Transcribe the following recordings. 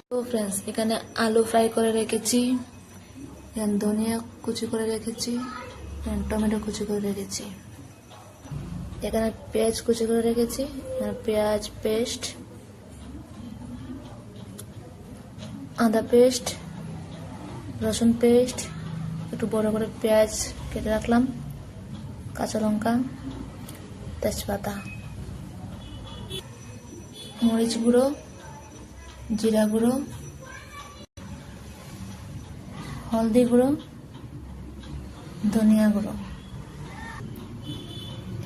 তো ফ্রেন্ডস, এখানে আলু ফ্রাই করে রেখেছি, এখানে ধনিয়া কুচি করে রেখেছি, এখানে টমেটো কুচি করে রেখেছি, এখানে পেঁয়াজ কুচি করে রেখেছি, এখানে পেঁয়াজ পেস্ট, আদা পেস্ট, রসুন পেস্ট, একটু বড় করে পেঁয়াজ কেটে রাখলাম, কাঁচা লঙ্কা, তেজপাতা, মরিচ গুঁড়ো, জিরা গুঁড়ো, হলদি গুঁড়ো, ধনিয়া গুঁড়ো,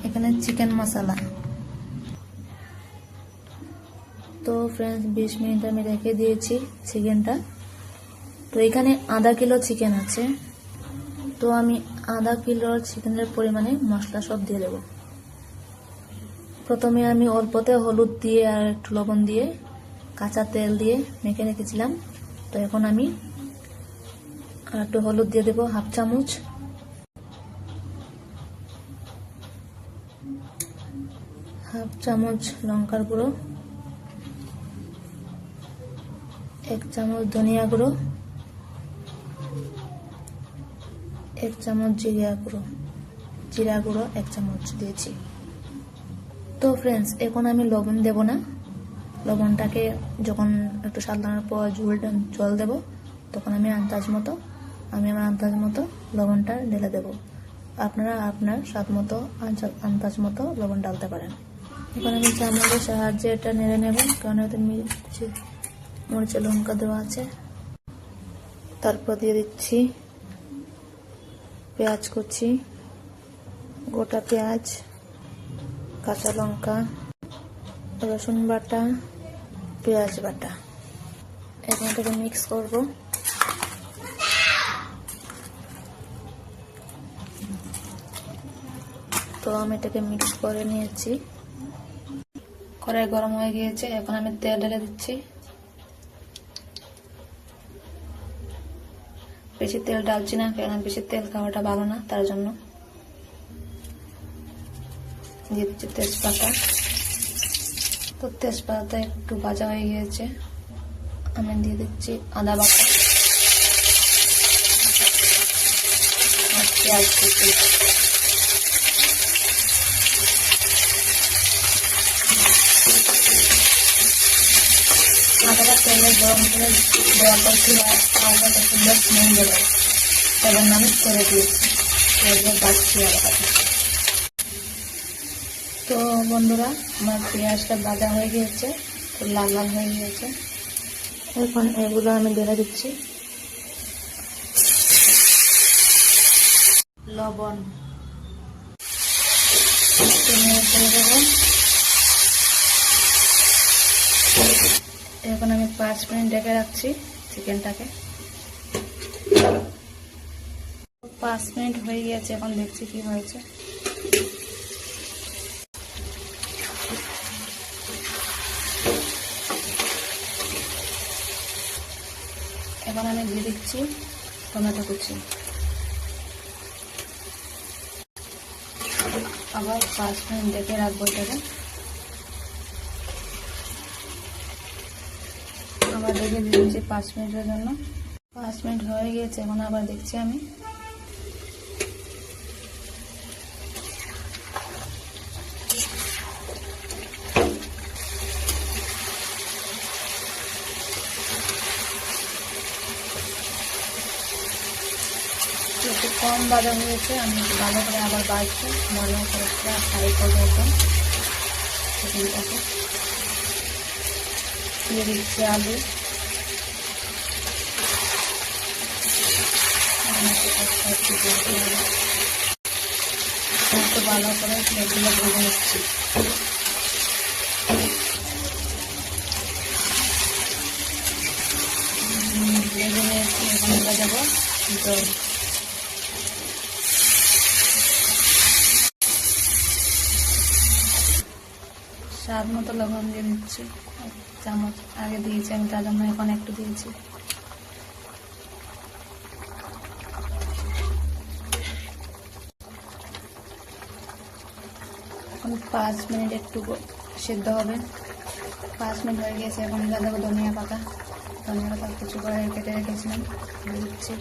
এখানে চিকেন মশলা। তো ফ্রেন্ডস 20 মিনিট আমি রেখে দিয়েছি চিকেনটা। তো এখানে আধা কিলো চিকেন আছে, তো আমি আধা কিলোর চিকেনের পরিমাণে মশলা সব দিয়ে দেব। প্রথমে আমি অল্পতে হলুদ দিয়ে আর একটু লবণ দিয়ে কাঁচা তেল দিয়ে মেখে রেখেছিলাম। তো এখন আমি আর একটু হলুদ দিয়ে দেবো, হাফ চামচ, হাফ চামচ লঙ্কার গুঁড়ো, 1 চামচ ধনিয়া গুঁড়ো, 1 চামচ জিরা গুঁড়ো 1 চামচ দিয়েছি। তো ফ্রেন্ডস, এখন আমি লবণ দেব না, লবণটাকে যখন একটু সাধানোর পর জল দেব, তখন আমি আমার আন্দাজ মতো লবণটা ঢেলে দেব। আপনারা আপনার স্বাদ মতো আন্দাজ মতো লবণ ডালতে পারেন। এখন আমি চামচের সাহায্যে এটা নেড়ে নেব, কারণ এতে মরিচের লঙ্কা দেওয়া আছে। তারপর দিয়ে দিচ্ছি পেঁয়াজ কুচি, গোটা পেঁয়াজ, কাঁচা লঙ্কা, রসুন বাটা, পেঁয়াজ বাটা। এখন এটাকে মিক্স করব। তো আমি এটাকে মিক্স করে নিয়েছি। কড়াই গরম হয়ে গিয়েছে, এখন আমি তেল ঢেলে দিচ্ছি। বেশি তেল ডালছি না, কারণ বেশি তেল খাওয়াটা ভালো না, তার জন্য দিয়ে দিচ্ছি তেজপাতা। তো তেজপাতা একটু ভাজা হয়ে গিয়েছে, আমি দিয়ে দিচ্ছি আদা বাটা আর পেঁয়াজ কুচি। আদাটা তেলে গরম করে দেওয়ার পর আদাটা সুন্দর স্মেল বেরোয়, এবং আমি করে দিয়েছি, বাড়ছি আদাটা। তো বন্ধুরা, আমার পেঁয়াজটা ভাজা হয়ে গিয়েছে, তো লাল লাল হয়ে গিয়েছে। এখন এগুলো আমি ঢেলে দিচ্ছি। লবণ ছেড়ে দেবো। এখন আমি 5 মিনিট ঢেকে রাখছি চিকেনটাকে। 5 মিনিট হয়ে গিয়েছে, এখন দেখছি কি হয়েছে। এখন আমি দিয়ে দিচ্ছি টমেটো কুচি। আবার 5 মিনিট ঢেকে রাখবো এটাকে। আবার ঢেকে দিচ্ছি 5 মিনিটের জন্য। 5 মিনিট হয়ে গিয়েছে, এখন আবার দেখছি আমি। একটু কম ভাজা হয়েছে, আমি ভালো করে আবার বাড়ছি, ভালো করে ফ্রাই করবো। একদম চিকেনটাকে দিয়ে দিচ্ছি আলু, একটু ভালো করে এগুলো ভেজে নিচ্ছি। ভেজে নিয়েছি, এখন এটা দেবো জল। স্বাদ মতো লবণ দিয়ে দিচ্ছি, 1 চামচ আগে দিয়েছি আমি, তার জন্য এখন একটু দিয়েছি। এখন 5 মিনিট একটু সেদ্ধ হবে। 5 মিনিট হয়ে গেছে। এখন দিয়ে দেবো ধনিয়া পাতা কুচি করে কেটে রেখেছিলাম, দিয়ে দিচ্ছি।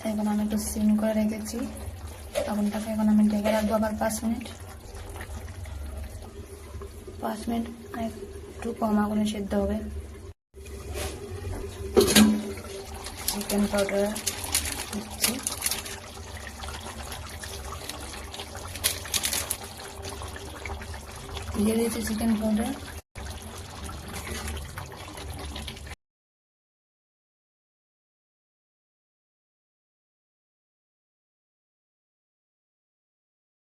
এখন আমি একটু সিম করে রেখেছি আগুনটাকে। এখন আমি ঢেকে রাখবো আবার 5 মিনিট। 5 মিনিট একটু কম আগুনে সেদ্ধ হবে। চিকেন পাউডার দিচ্ছি, দিয়ে দিয়েছি চিকেন পাউডার।